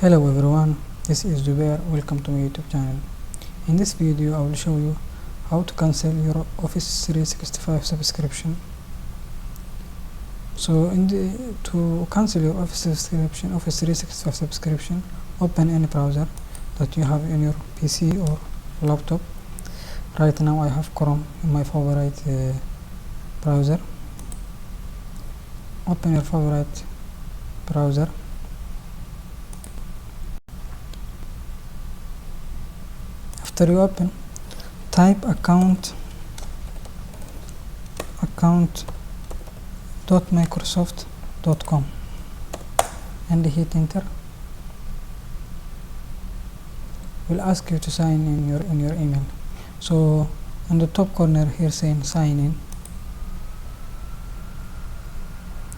Hello everyone, this is Zubair. Welcome to my YouTube channel. In this video I will show you how to cancel your Office 365 subscription. So to cancel your Office 365 subscription, open any browser that you have in your PC or laptop. Right now I have Chrome in my favorite browser. Open your favorite browser. After you open, type account.microsoft.com and hit enter. Will ask you to sign in your email. So in the top corner here saying sign in,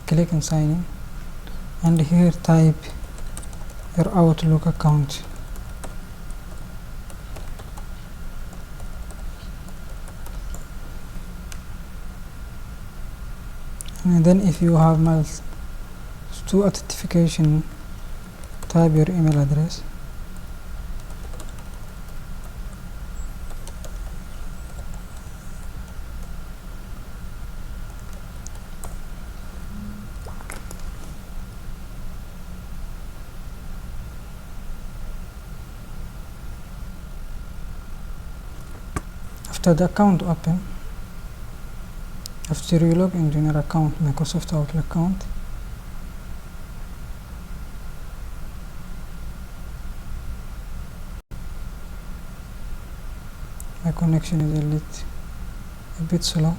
click on sign in, and here type your Outlook account. And then if you have two authentication, type your email address. After the account open, after you log into your account, Microsoft Outlook account, my connection is a bit slow.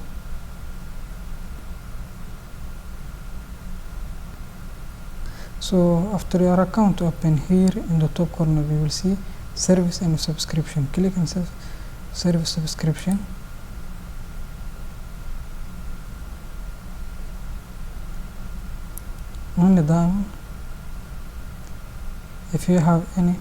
So after your account open, here in the top corner we will see service and subscription. Click on service subscription. On the down, if you have any,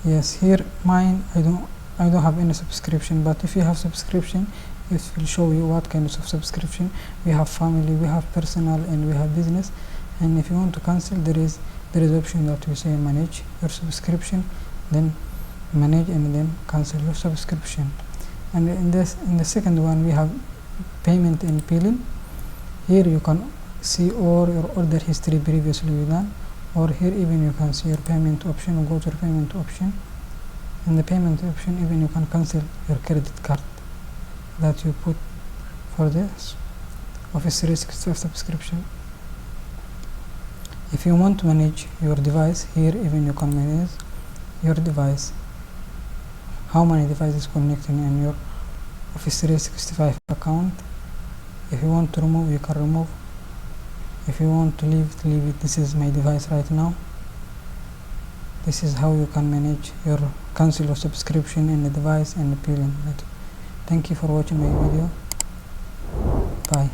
yes, here mine I don't have any subscription, but if you have subscription, it will show you what kind of subscription. We have family, we have personal, and we have business. And if you want to cancel, there is option that you say manage your subscription, then manage and then cancel your subscription. And in the second one we have payment and billing. Here you can see all your order history previously done, or here even you can see your payment option. Go to your payment option. In the payment option, even you can cancel your credit card that you put for this Office 365 subscription. If you want to manage your device, here even you can manage your device, how many devices connecting in your Office 365 account. If you want to remove, you can remove. If you want to leave it. This is my device right now. This is how you can manage your cancel your subscription in the device and the billing. Thank you for watching my video. Bye.